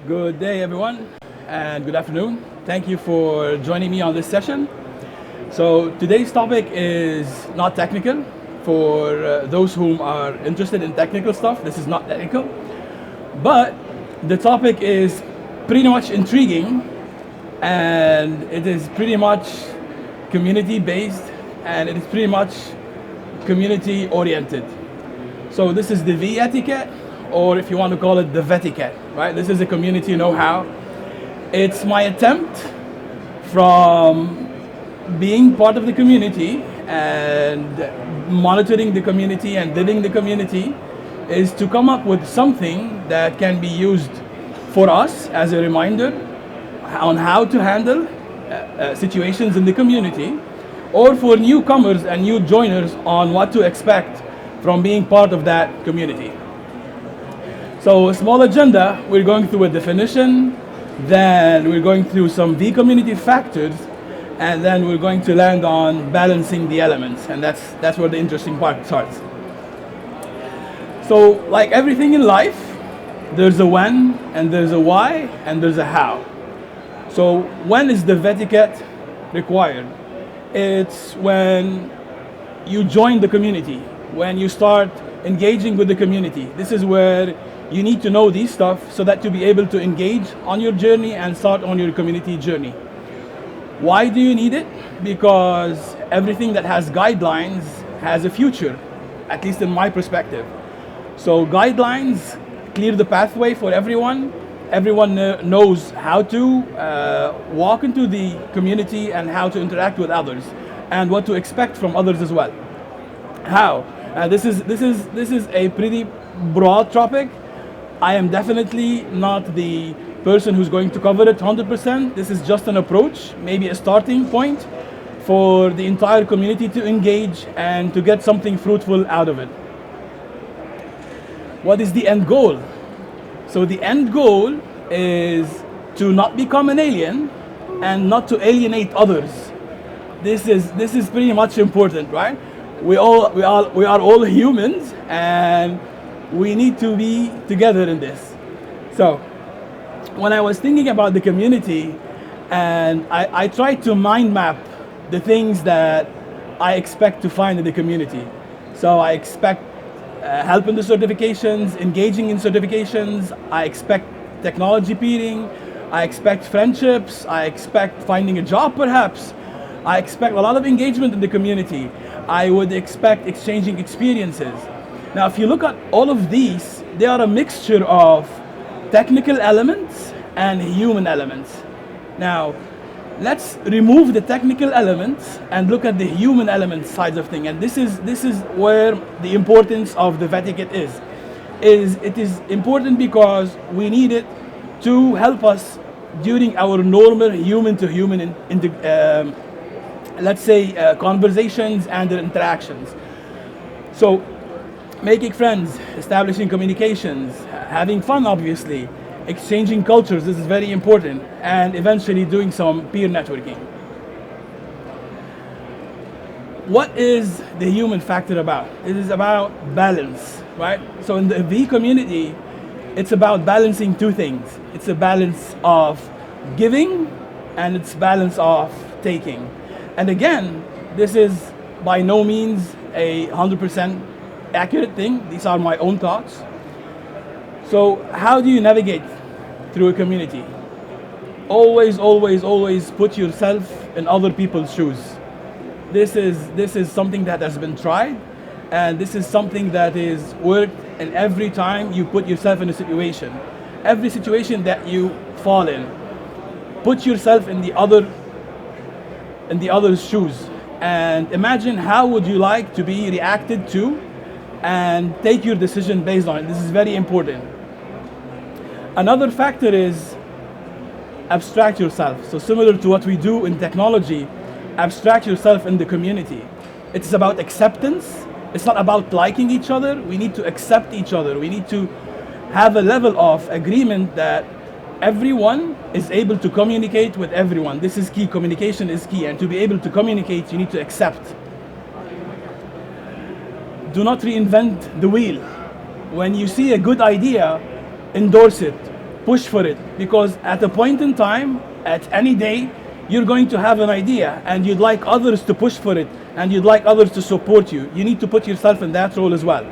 Good day, everyone, and good afternoon. Thank you for joining me on this session. So today's topic is not technical. For those whom are interested in technical stuff, this is not technical. But the topic is pretty much intriguing, and it is pretty much community-based, and it is pretty much community-oriented. So this is the vEtiquette, or if you want to call it the vEtiquette, right? This is a community know-how. It's my attempt from being part of the community and monitoring the community and living the community is to come up with something that can be used for us as a reminder on how to handle situations in the community, or for newcomers and new joiners on what to expect from being part of that community. So a small agenda, we're going through a definition, then we're going through some vCommunity factors, and then we're going to land on balancing the elements, and that's where the interesting part starts. So like everything in life, there's a when, and there's a why, and there's a how. So when is the vEtiquette required? It's when you join the community, when you start engaging with the community. This is where you need to know these stuff so that to be able to engage on your journey and start on your community journey. Why do you need it? Because everything that has guidelines has a future, at least in my perspective. So guidelines clear the pathway for everyone. Everyone knows how to walk into the community and how to interact with others and what to expect from others as well. How? This is a pretty broad topic. I am definitely not the person who's going to cover it 100%. This is just an approach, maybe a starting point for the entire community to engage and to get something fruitful out of it. What is the end goal? So the end goal is to not become an alien and not to alienate others. This is pretty much important, right? We are all humans, and we need to be together in this. So when I was thinking about the community, and I tried to mind map the things that I expect to find in the community. So I expect help in the certifications, engaging in certifications, I expect technology peering, I expect friendships, I expect finding a job perhaps, I expect a lot of engagement in the community, I would expect exchanging experiences. Now if you look at all of these, they are a mixture of technical elements and human elements. Now let's remove the technical elements and look at the human element sides of things. And this is where the importance of the vEtiquette is. It is important because we need it to help us during our normal human to human conversations and interactions. So making friends, establishing communications, having fun obviously, exchanging cultures, this is very important, and eventually doing some peer networking. What is the human factor about? It is about balance, right? So in the vCommunity, it's about balancing two things. It's a balance of giving and it's balance of taking. And again, this is by no means a 100% accurate thing. These are my own thoughts. So how do you navigate through a community? Always, always, always put yourself in other people's shoes. This is something that has been tried, and this is something that is worked, and every time you put yourself in a situation, every situation that you fall in, put yourself in the other's shoes and imagine how would you like to be reacted to and take your decision based on it. This is very important. Another factor is abstract yourself. So similar to what we do in technology, abstract yourself in the community. It's about acceptance. It's not about liking each other. We need to accept each other. We need to have a level of agreement that everyone is able to communicate with everyone. This is key. Communication is key. And to be able to communicate, you need to accept. Do not reinvent the wheel. When you see a good idea, endorse it. push for it, because at a point in time, at any day, you're going to have an idea and you'd like others to push for it and you'd like others to support you. You need to put yourself in that role as well.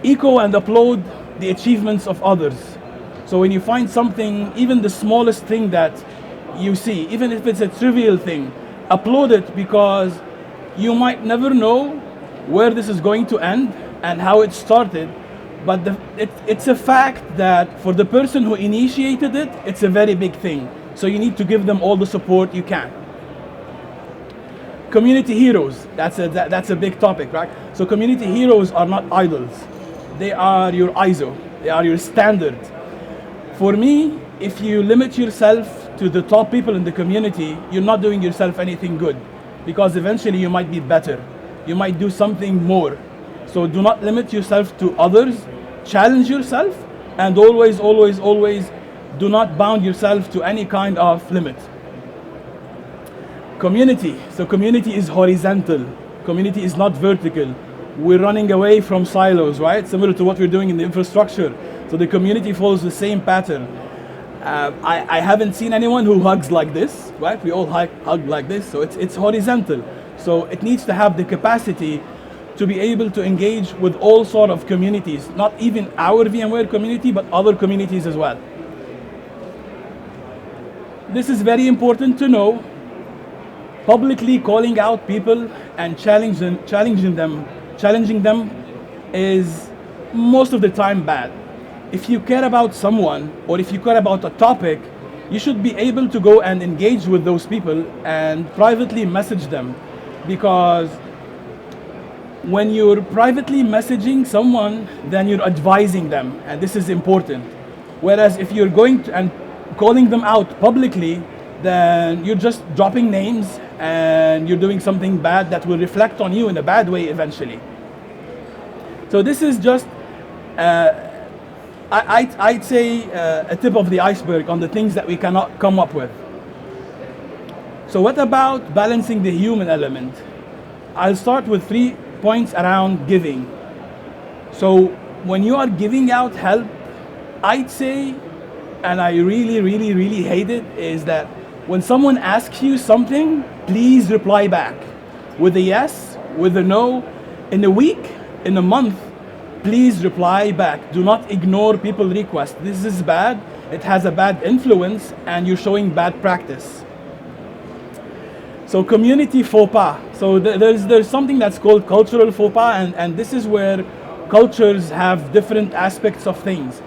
Echo and upload the achievements of others. So when you find something, even the smallest thing that you see, even if it's a trivial thing, upload it, because you might never know where this is going to end and how it started. But it's a fact that for the person who initiated it, it's a very big thing. So you need to give them all the support you can. Community heroes, that's a big topic, right? So community heroes are not idols. They are your ISO, they are your standard. For me, if you limit yourself to the top people in the community, you're not doing yourself anything good, because eventually you might be better. You might do something more. So do not limit yourself to others, challenge yourself, and always, always, always do not bound yourself to any kind of limit. Community. So community is horizontal. Community is not vertical. We're running away from silos, right? Similar to what we're doing in the infrastructure. So the community follows the same pattern. I haven't seen anyone who hugs like this, right? We all hug like this, so it's horizontal. So it needs to have the capacity to be able to engage with all sort of communities, not even our VMware community, but other communities as well. This is very important to know. Publicly calling out people and challenging them is most of the time bad. If you care about someone, or if you care about a topic, you should be able to go and engage with those people and privately message them, because when you're privately messaging someone, then you're advising them, and this is important. Whereas if you're going to and calling them out publicly, then you're just dropping names and you're doing something bad that will reflect on you in a bad way eventually. So this is just, I'd say, a tip of the iceberg on the things that we cannot come up with. So what about balancing the human element? I'll start with 3 points around giving. So when you are giving out help, I'd say, and I really, really, really hate it, is that when someone asks you something, please reply back with a yes, with a no. In a week, in a month, please reply back. Do not ignore people's requests. This is bad. It has a bad influence, and you're showing bad practice. So community faux pas. So there's something that's called cultural faux pas, and this is where cultures have different aspects of things.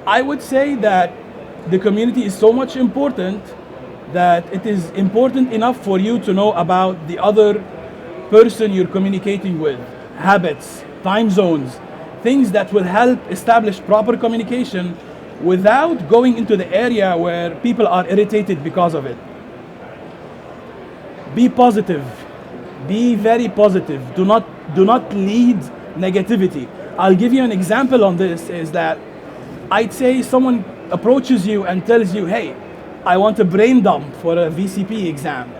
I would say that the community is so much important that it is important enough for you to know about the other person you're communicating with, habits, time zones, things that will help establish proper communication without going into the area where people are irritated because of it. Be positive. Be very positive. Do not lead negativity. I'll give you an example on this, is that I'd say someone approaches you and tells you, hey, I want a brain dump for a VCP exam.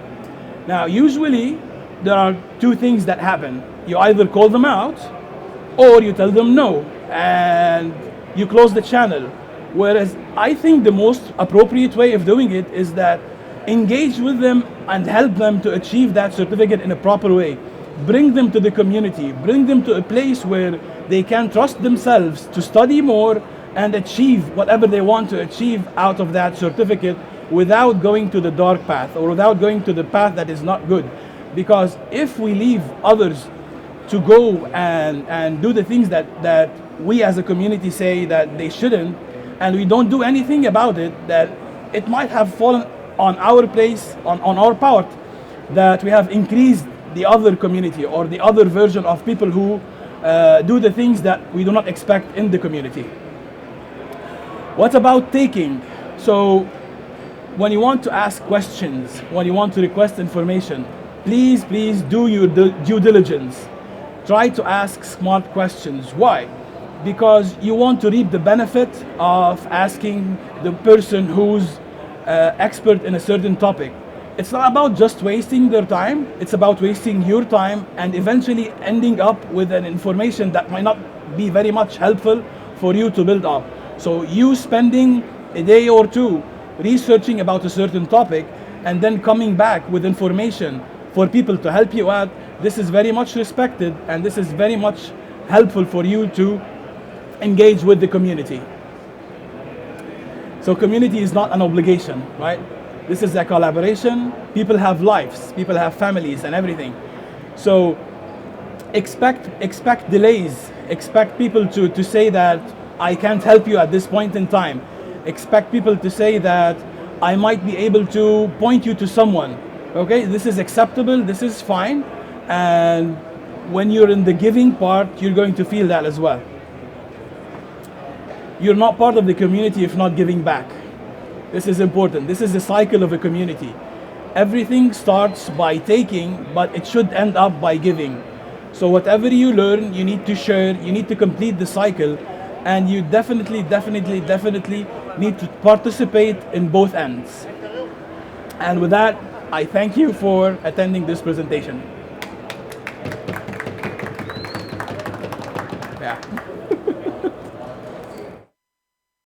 Now, usually there are 2 things that happen. You either call them out or you tell them no, and you close the channel. Whereas I think the most appropriate way of doing it is that engage with them and help them to achieve that certificate in a proper way. Bring them to the community, bring them to a place where they can trust themselves to study more and achieve whatever they want to achieve out of that certificate without going to the dark path or without going to the path that is not good. Because if we leave others to go and do the things that we as a community say that they shouldn't, and we don't do anything about it, that it might have fallen on our place, on our part, that we have increased the other community or the other version of people who do the things that we do not expect in the community. What about taking? So when you want to ask questions, when you want to request information, please do your due diligence. Try to ask smart questions. Why? Because you want to reap the benefit of asking the person who's expert in a certain topic. It's not about just wasting their time, it's about wasting your time and eventually ending up with an information that might not be very much helpful for you to build up. So you spending a day or two researching about a certain topic and then coming back with information for people to help you out, this is very much respected, and this is very much helpful for you to engage with the community. So community is not an obligation, right? This is a collaboration. People have lives, people have families and everything. So expect delays, expect people to say that I can't help you at this point in time. Expect people to say that I might be able to point you to someone. Okay, this is acceptable, this is fine, and when you're in the giving part, you're going to feel that as well. You're not part of the community if not giving back. This is important. This is the cycle of a community. Everything starts by taking, but it should end up by giving. So whatever you learn, you need to share, you need to complete the cycle, and you definitely need to participate in both ends. And with that, I thank you for attending this presentation. Yeah.